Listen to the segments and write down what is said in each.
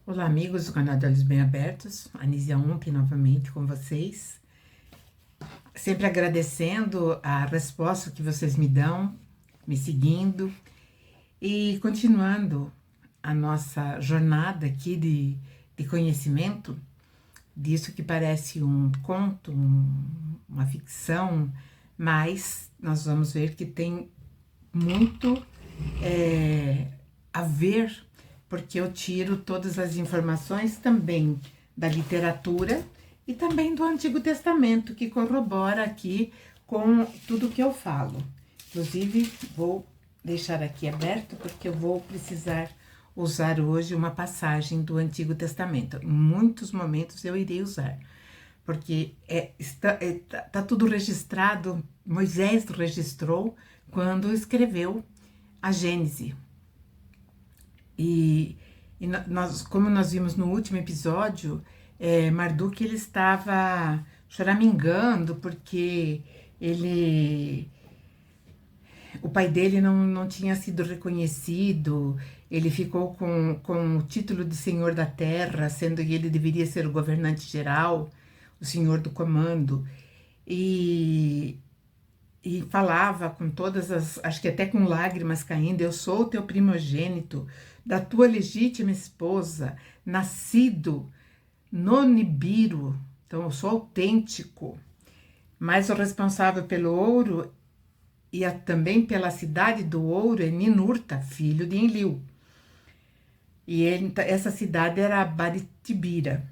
Olá, amigos do canal de Olhos Bem Abertos, Anísia Ump novamente com vocês. Sempre agradecendo a resposta que vocês me dão, me seguindo e continuando a nossa jornada aqui de conhecimento disso que parece um conto, uma ficção, mas nós vamos ver que tem muito a ver, porque eu tiro todas as informações também da literatura e também do Antigo Testamento, que corrobora aqui com tudo que eu falo. Inclusive, vou deixar aqui aberto, porque eu vou precisar usar hoje uma passagem do Antigo Testamento. Em muitos momentos eu irei usar, porque está tudo registrado. Moisés registrou quando escreveu a Gênese. E nós, como nós vimos no último episódio, Marduk ele estava choramingando porque o pai dele não tinha sido reconhecido. Ele ficou com o título de Senhor da Terra, sendo que ele deveria ser o governante geral, o Senhor do Comando. E falava com todas as, acho que até com lágrimas caindo: eu sou o teu primogênito, da tua legítima esposa, nascido no Nibiru, então eu sou autêntico. Mas o responsável pelo ouro e também pela cidade do ouro é Ninurta, filho de Enlil. E essa cidade era Baritibira,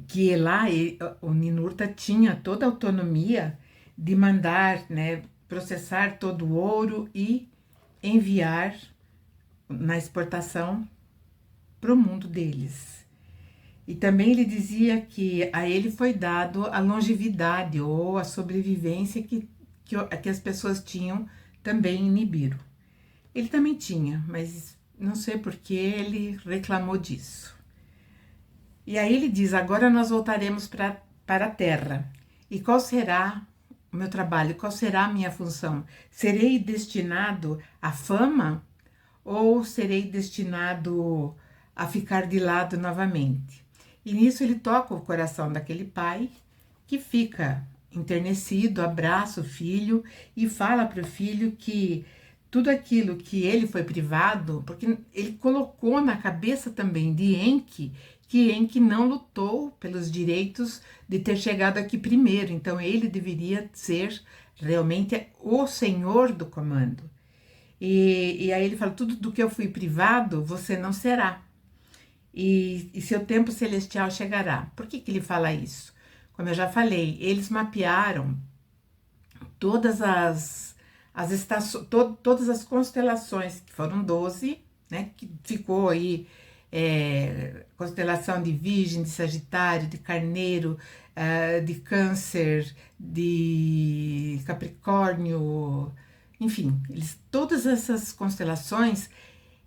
que lá o Ninurta tinha toda a autonomia de mandar, né, processar todo o ouro e enviar na exportação para o mundo deles. E também ele dizia que a ele foi dado a longevidade ou a sobrevivência que as pessoas tinham também em Nibiru. Ele também tinha, mas não sei por que ele reclamou disso. E aí ele diz: agora nós voltaremos para a terra. E qual será o meu trabalho? Qual será a minha função? Serei destinado à fama ou serei destinado a ficar de lado novamente? E nisso ele toca o coração daquele pai, que fica enternecido, abraça o filho e fala para o filho que tudo aquilo que ele foi privado, porque ele colocou na cabeça também de Enki, que Enki não lutou pelos direitos de ter chegado aqui primeiro, então ele deveria ser realmente o senhor do comando. E aí ele fala: tudo do que eu fui privado, você não será. E seu tempo celestial chegará. Por que ele fala isso? Como eu já falei, eles mapearam todas as estações, todas as constelações, que foram 12, né? Que ficou aí constelação de Virgem, de Sagitário, de Carneiro, de Câncer, de Capricórnio, enfim, todas essas constelações.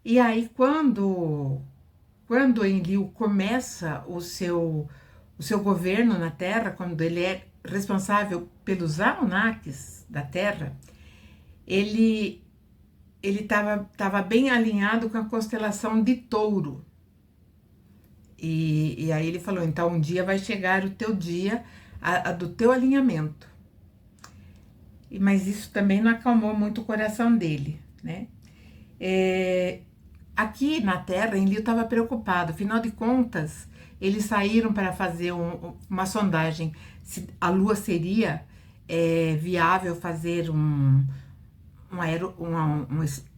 E aí quando Enlil começa o seu governo na Terra, quando ele é responsável pelos Anunnakis da Terra, ele estava bem alinhado com a constelação de Touro. E aí ele falou: então um dia vai chegar o teu dia, do teu alinhamento. Mas isso também não acalmou muito o coração dele, né? Aqui na Terra, Enlil estava preocupado. Afinal de contas, eles saíram para fazer uma sondagem se a Lua seria viável fazer um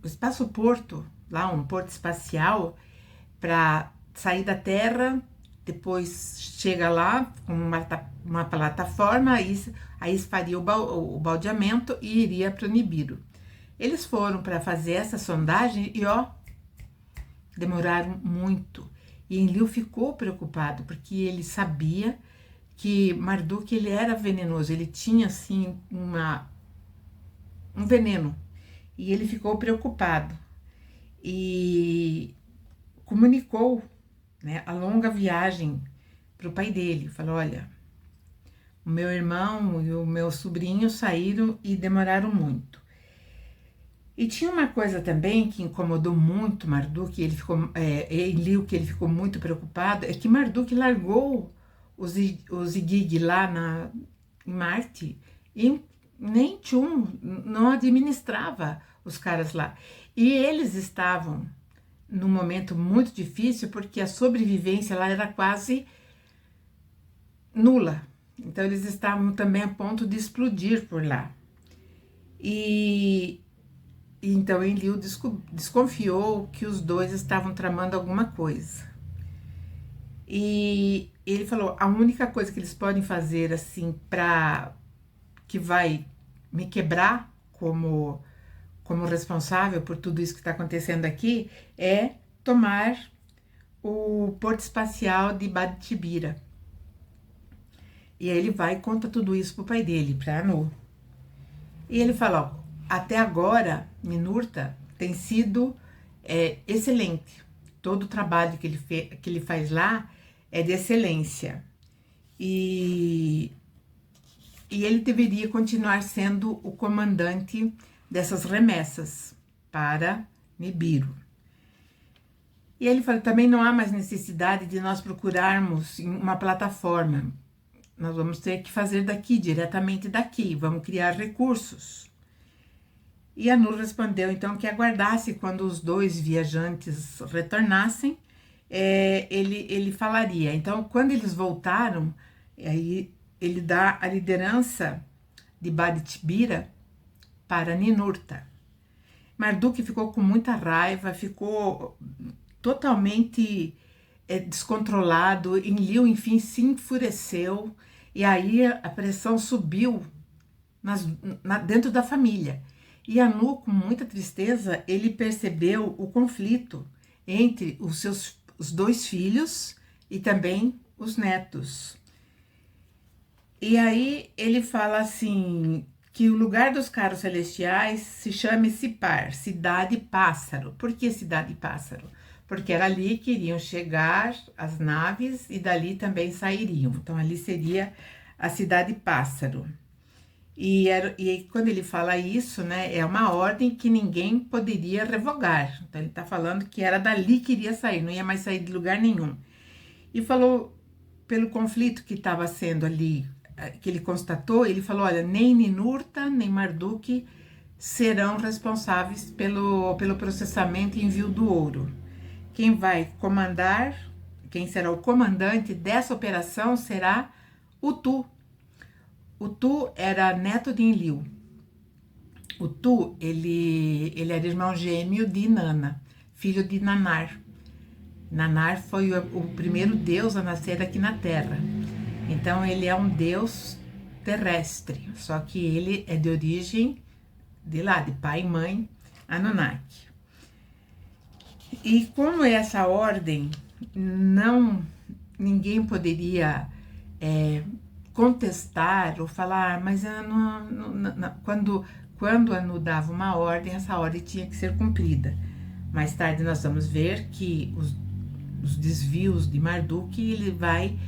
espaço-porto, lá um porto espacial, para sair da Terra. Depois chega lá com uma plataforma, aí faria o baldeamento e iria para o Nibiru. Eles foram para fazer essa sondagem e demoraram muito. E Enlil ficou preocupado, porque ele sabia que Marduk ele era venenoso, ele tinha assim um veneno. E ele ficou preocupado e comunicou, né, a longa viagem para o pai dele. Falou: olha, o meu irmão e o meu sobrinho saíram e demoraram muito. E tinha uma coisa também que incomodou muito Marduk, Enlil, que ele ficou muito preocupado, é que Marduk largou os Igig lá em Marte e nem Tchum não administrava os caras lá. E eles estavam num momento muito difícil porque a sobrevivência lá era quase nula. Então eles estavam também a ponto de explodir por lá. E então Enlil desconfiou que os dois estavam tramando alguma coisa. E ele falou: a única coisa que eles podem fazer assim para que vai me quebrar como responsável por tudo isso que está acontecendo aqui é tomar o porto espacial de Badtibira. E aí ele vai e conta tudo isso pro pai dele, para Anu. E ele fala: ó, até agora, Ninurta tem sido excelente. Todo o trabalho que ele faz lá é de excelência. E ele deveria continuar sendo o comandante dessas remessas para Nibiru. E ele fala: também não há mais necessidade de nós procurarmos uma plataforma. Nós vamos ter que fazer diretamente daqui, vamos criar recursos. E Anu respondeu então que aguardasse quando os dois viajantes retornassem, ele falaria. Então, quando eles voltaram, aí ele dá a liderança de Badtibira para Ninurta. Marduk ficou com muita raiva, ficou totalmente descontrolado. Enlil, enfim, se enfureceu e aí a pressão subiu dentro da família. E Anu, com muita tristeza, ele percebeu o conflito entre os dois filhos e também os netos. E aí ele fala assim, que o lugar dos carros celestiais se chama Sipar, Cidade Pássaro. Por que Cidade Pássaro? Porque era ali que iriam chegar as naves e dali também sairiam. Então ali seria a Cidade Pássaro. E quando ele fala isso, né, é uma ordem que ninguém poderia revogar. Então ele está falando que era dali que iria sair, não ia mais sair de lugar nenhum. E falou, pelo conflito que estava sendo ali, que ele constatou, ele falou: olha, nem Ninurta, nem Marduk serão responsáveis pelo processamento e envio do ouro. Quem vai comandar, quem será o comandante dessa operação será o Tu. O Tu era neto de Enlil. O Tu, ele era irmão gêmeo de Inanna, filho de Nanar. Nanar foi o primeiro deus a nascer aqui na Terra. Então ele é um deus terrestre, só que ele é de origem de lá, de pai e mãe Anunnaki. E como essa ordem ninguém poderia contestar ou falar, mas quando Anu dava uma ordem, essa ordem tinha que ser cumprida. Mais tarde nós vamos ver que os desvios de Marduk, ele vai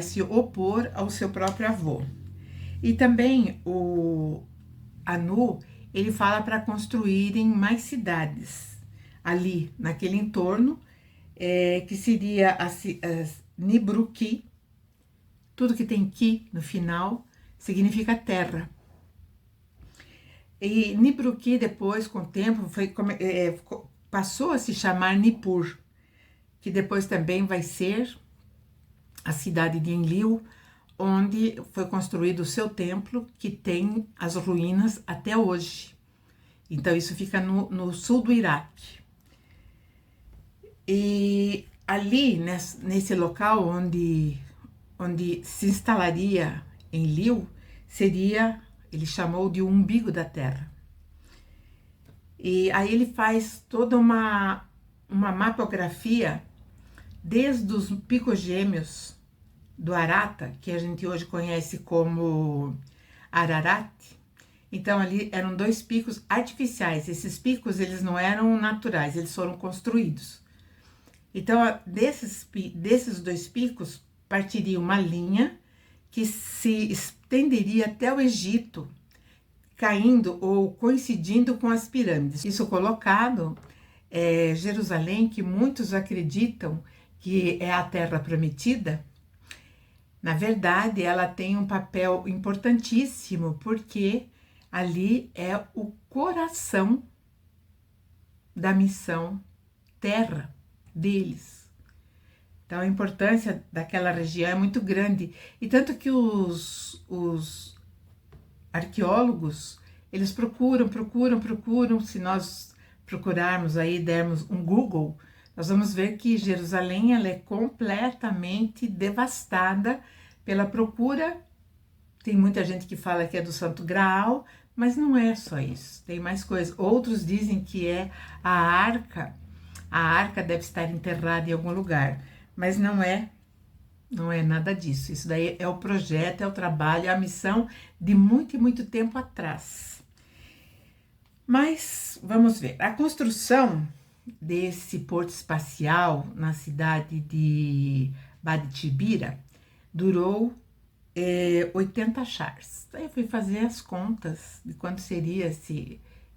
se opor ao seu próprio avô. E também o Anu, ele fala para construírem mais cidades ali, naquele entorno, que seria as Nibruki. Tudo que tem Ki no final significa terra. E Nibruki depois, com o tempo, passou a se chamar Nippur, que depois também vai ser a cidade de Enlil, onde foi construído o seu templo, que tem as ruínas até hoje. Então isso fica no sul do Iraque. E ali, nesse local onde se instalaria Enlil, ele chamou de umbigo da terra. E aí ele faz toda uma mapografia desde os picos gêmeos do Arata, que a gente hoje conhece como Ararat. Então ali eram 2 picos artificiais. Esses picos, eles não eram naturais, eles foram construídos. Então desses 2 picos partiria uma linha que se estenderia até o Egito, caindo ou coincidindo com as pirâmides. Isso colocado, Jerusalém, que muitos acreditam que é a Terra Prometida, na verdade, ela tem um papel importantíssimo, porque ali é o coração da missão Terra deles. Então, a importância daquela região é muito grande. E tanto que os arqueólogos, eles procuram. Se nós procurarmos aí, dermos um Google, nós vamos ver que Jerusalém ela é completamente devastada pela procura. Tem muita gente que fala que é do Santo Graal, mas não é só isso, tem mais coisas. Outros dizem que é a arca deve estar enterrada em algum lugar, mas não é nada disso. Isso daí é o projeto, é o trabalho, é a missão de muito e muito tempo atrás. Mas vamos ver, a construção desse porto espacial na cidade de Bad Tibira durou 80 chars. Aí eu fui fazer as contas de quanto seria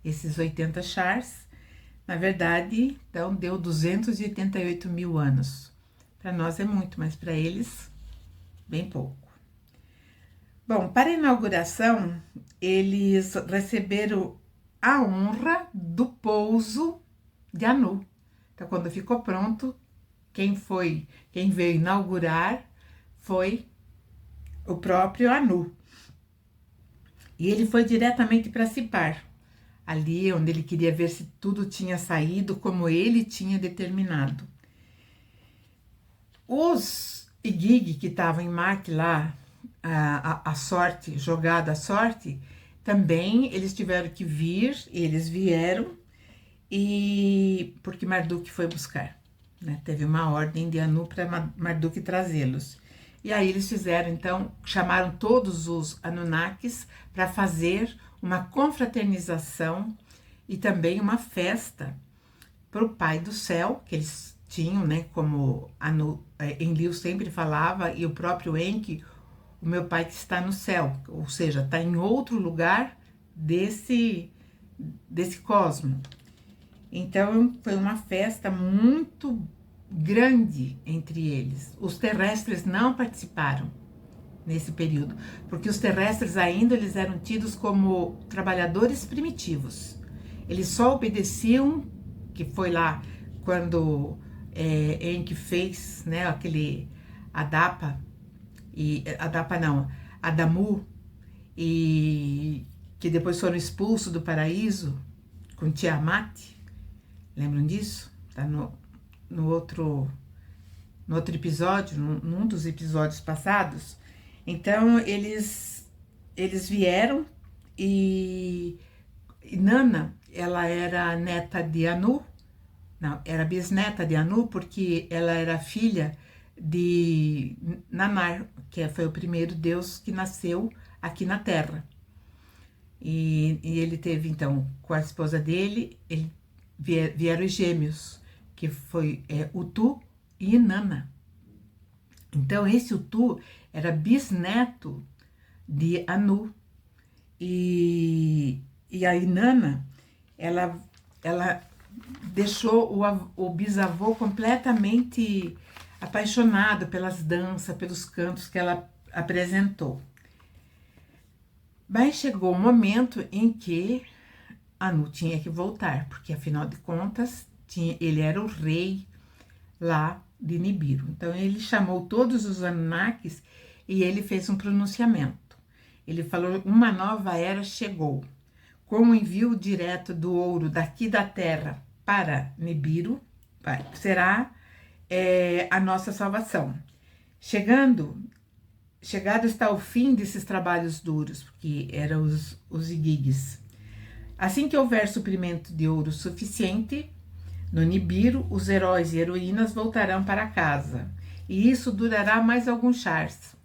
esses 80 chars. Na verdade, então deu 288 mil anos. Para nós é muito, mas para eles, bem pouco. Bom, para a inauguração, eles receberam a honra do pouso de Anu. Então, quando ficou pronto, quem veio inaugurar foi o próprio Anu. E ele foi diretamente para Sipar, ali onde ele queria ver se tudo tinha saído como ele tinha determinado. Os Igig que estavam em Marte lá, a sorte, jogada a sorte, também eles tiveram que vir, e eles vieram, e porque Marduk foi buscar, né? Teve uma ordem de Anu para Marduk trazê-los. E aí eles fizeram, então, chamaram todos os Anunnakis para fazer uma confraternização e também uma festa para o Pai do Céu, que eles tinham, né, como Enlil sempre falava, e o próprio Enki, o meu Pai que está no céu, ou seja, está em outro lugar desse cosmo. Então, foi uma festa muito grande entre eles. Os terrestres não participaram nesse período, porque os terrestres ainda eles eram tidos como trabalhadores primitivos. Eles só obedeciam, que foi lá quando Enki fez, né, aquele Adamu, e que depois foram expulsos do paraíso com Tiamat. Lembram disso? Tá no outro episódio, num dos episódios passados. Então, eles vieram e Nana, ela era neta de Anu, não, era bisneta de Anu, porque ela era filha de Nanar, que foi o primeiro deus que nasceu aqui na Terra. E ele teve, então, com a esposa dele, vieram os gêmeos, que foi Utu e Inanna. Então, esse Utu era bisneto de Anu. E a Inanna, ela deixou o bisavô completamente apaixonado pelas danças, pelos cantos que ela apresentou. Mas chegou o momento em que Anu tinha que voltar, porque afinal de contas, ele era o rei lá de Nibiru. Então, ele chamou todos os Anunnakis e ele fez um pronunciamento. Ele falou: uma nova era chegou, com o envio direto do ouro daqui da terra para Nibiru, será a nossa salvação. Chegado está o fim desses trabalhos duros, porque eram os Igigis. Assim que houver suprimento de ouro suficiente, no Nibiru, os heróis e heroínas voltarão para casa. E isso durará mais alguns chars.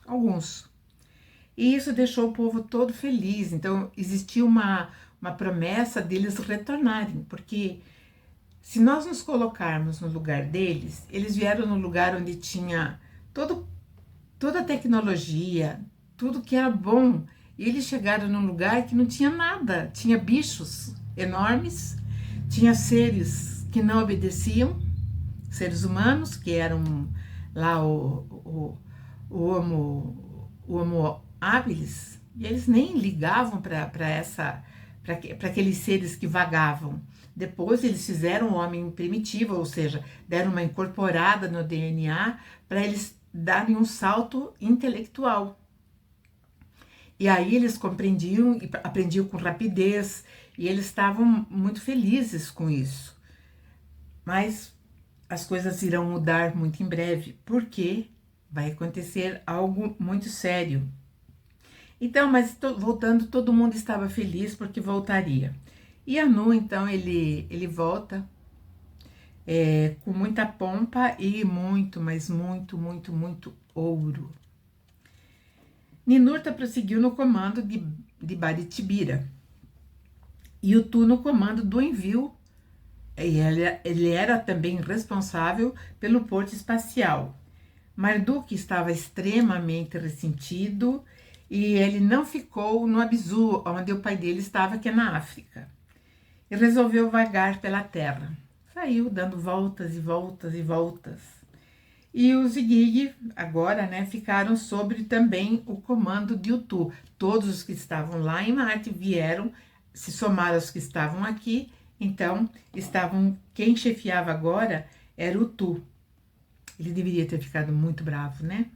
Alguns. E isso deixou o povo todo feliz. Então, existia uma promessa deles retornarem. Porque se nós nos colocarmos no lugar deles, eles vieram no lugar onde tinha toda a tecnologia, tudo que era bom E eles chegaram num lugar que não tinha nada, tinha bichos enormes, tinha seres que não obedeciam, seres humanos, que eram lá o Homo habilis, e eles nem ligavam para aqueles seres que vagavam. Depois eles fizeram o homem primitivo, ou seja, deram uma incorporada no DNA para eles darem um salto intelectual. E aí eles compreendiam e aprendiam com rapidez, e eles estavam muito felizes com isso. Mas as coisas irão mudar muito em breve, porque vai acontecer algo muito sério. Então, mas voltando, todo mundo estava feliz porque voltaria. E Anu, então, ele volta com muita pompa e muito, mas muito, muito, muito ouro. Ninurta prosseguiu no comando de Baritibira e o Tu no comando do envio. E ele era também responsável pelo porto espacial. Marduk estava extremamente ressentido e ele não ficou no Abizu, onde o pai dele estava, que é na África. E resolveu vagar pela terra. Saiu dando voltas e voltas e voltas. E os Igig, agora, né, ficaram sobre também o comando de Utu. Todos os que estavam lá em Marte vieram, se somaram aos que estavam aqui, então quem chefiava agora era o Utu. Ele deveria ter ficado muito bravo, né?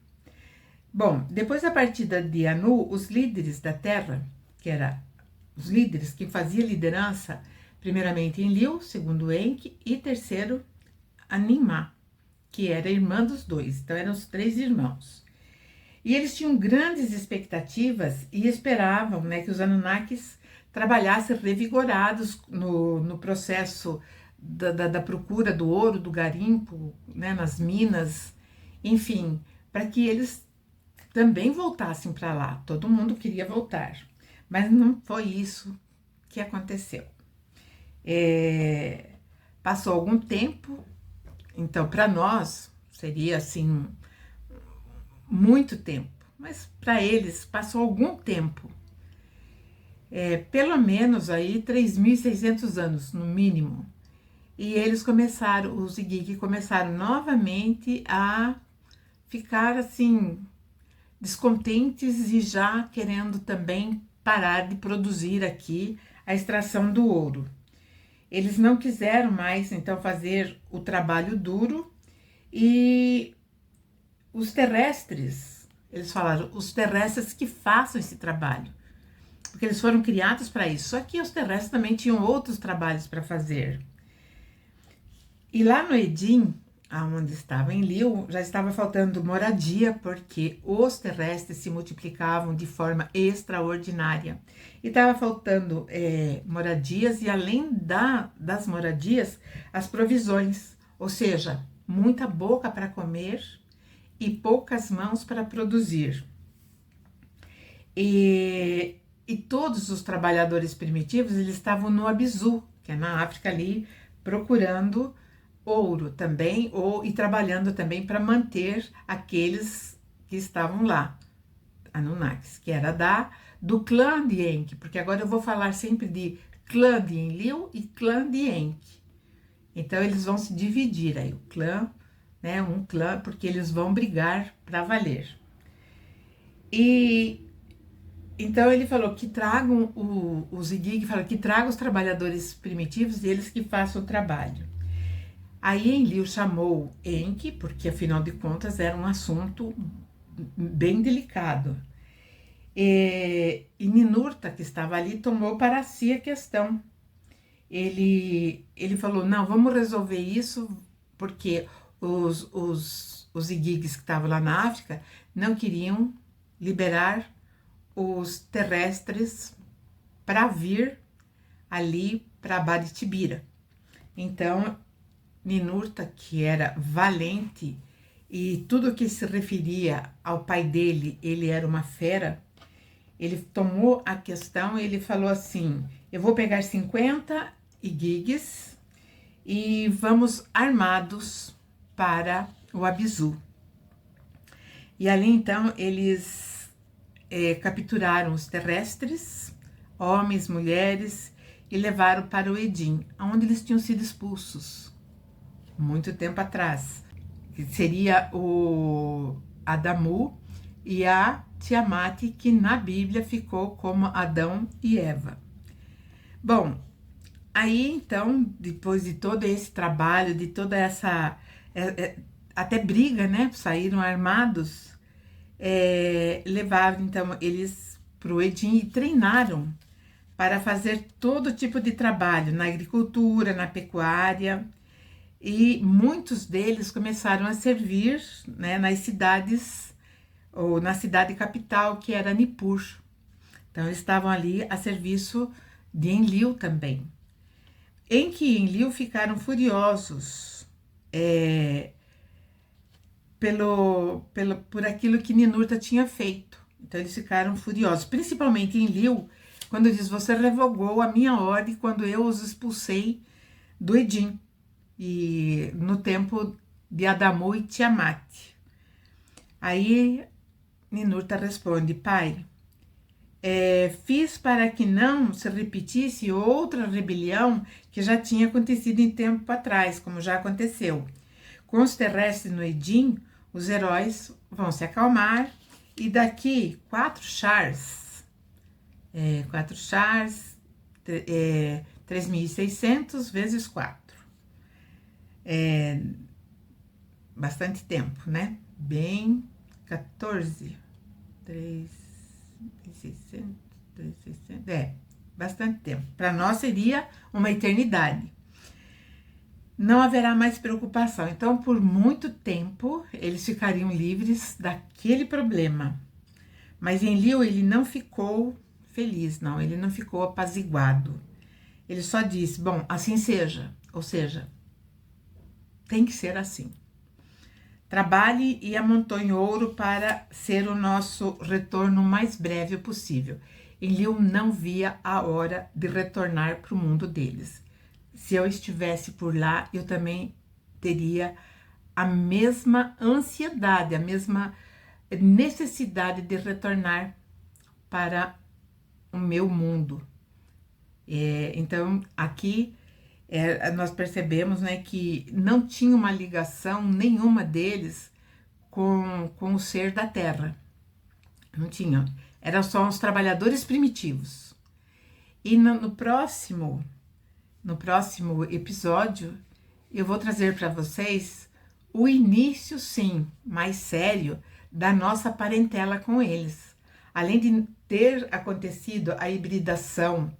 Bom, depois da partida de Anu, os líderes da Terra, que eram os líderes que faziam liderança, primeiramente Enlil, segundo Enki e terceiro Animá, que era irmã dos dois, então eram os 3 irmãos. E eles tinham grandes expectativas e esperavam, né, que os Anunnakis trabalhassem revigorados no processo da procura do ouro, do garimpo, né, nas minas, enfim, para que eles também voltassem para lá. Todo mundo queria voltar, mas não foi isso que aconteceu. Passou algum tempo, então para nós seria assim muito tempo, mas para eles passou algum tempo, pelo menos aí 3.600 anos no mínimo. E eles começaram, os Igigi começaram novamente a ficar assim descontentes e já querendo também parar de produzir aqui a extração do ouro. Eles não quiseram mais então fazer o trabalho duro e os terrestres, eles falaram, os terrestres que façam esse trabalho, porque eles foram criados para isso. Só que os terrestres também tinham outros trabalhos para fazer. E lá no Edim, aonde estava Enlil, já estava faltando moradia, porque os terrestres se multiplicavam de forma extraordinária. E estava faltando moradias, e além das moradias, as provisões, ou seja, muita boca para comer e poucas mãos para produzir. E todos os trabalhadores primitivos, eles estavam no Abizu, que é na África ali, procurando ouro também, e trabalhando também para manter aqueles que estavam lá, Anunnakis, que era do clã de Enki, porque agora eu vou falar sempre de clã de Enlil e clã de Enki. Então eles vão se dividir aí, o clã, né, um clã, porque eles vão brigar para valer. E então ele falou que tragam, os Igig falou que tragam os trabalhadores primitivos e eles que façam o trabalho. Aí Enlil chamou Enki, porque afinal de contas era um assunto bem delicado. E Ninurta, que estava ali, tomou para si a questão. Ele falou, não, vamos resolver isso, porque os Igigs que estavam lá na África não queriam liberar os terrestres para vir ali para Baritibira. Então, Ninurta, que era valente e tudo que se referia ao pai dele, ele era uma fera, ele tomou a questão e ele falou assim, eu vou pegar 50 Igigs e vamos armados para o Abizu. E ali então eles capturaram os terrestres, homens, mulheres, e levaram para o Edim, onde eles tinham sido expulsos muito tempo atrás. Que seria o Adamu e a Tiamat, que na Bíblia ficou como Adão e Eva. Bom, aí então, depois de todo esse trabalho, de toda essa até briga, né? Saíram armados, levaram então eles para o Edim e treinaram para fazer todo tipo de trabalho na agricultura, na pecuária, e muitos deles começaram a servir, né, nas cidades, ou na cidade capital, que era Nippur. Então, eles estavam ali a serviço de Enlil também. Em que Enlil ficaram furiosos por aquilo que Ninurta tinha feito. Então, eles ficaram furiosos, principalmente Enlil, quando diz: você revogou a minha ordem quando eu os expulsei do Edim, e no tempo de Adamu e Tiamat. Aí Ninurta responde: pai, fiz para que não se repetisse outra rebelião que já tinha acontecido em tempo atrás, como já aconteceu. Com os terrestres no Edim, os heróis vão se acalmar, e daqui 4 chars, 3.600 vezes 4. Bastante tempo, né? Bem, 14, 3.600, 3.600, bastante tempo. Para nós seria uma eternidade. Não haverá mais preocupação. Então, por muito tempo, eles ficariam livres daquele problema. Mas Enlil, ele não ficou feliz, não. Ele não ficou apaziguado. Ele só disse: bom, assim seja. Ou seja, tem que ser assim. Trabalhe e amontoe ouro para ser o nosso retorno mais breve possível. Enlil não via a hora de retornar para o mundo deles. Se eu estivesse por lá, eu também teria a mesma ansiedade, a mesma necessidade de retornar para o meu mundo. Então, aqui nós percebemos, né, que não tinha uma ligação nenhuma deles com o ser da terra. Não tinha. Eram só os trabalhadores primitivos. E no próximo episódio, eu vou trazer para vocês o início, sim, mais sério, da nossa parentela com eles. Além de ter acontecido a hibridação,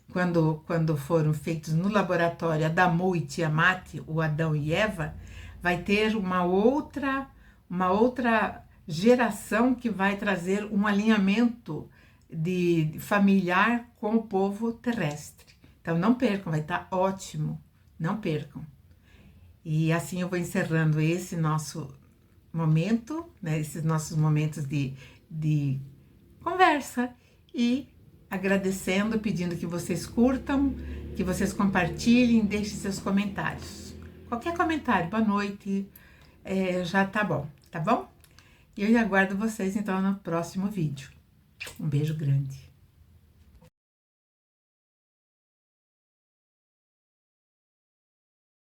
quando foram feitos no laboratório Adamu e Tiamat, o Adão e Eva, vai ter uma outra geração que vai trazer um alinhamento familiar com o povo terrestre. Então não percam, vai estar ótimo, não percam. E assim eu vou encerrando esse nosso momento, né, esses nossos momentos de conversa, e agradecendo, pedindo que vocês curtam, que vocês compartilhem, deixem seus comentários. Qualquer comentário, boa noite, já tá bom, tá bom? E eu aguardo vocês então no próximo vídeo. Um beijo grande.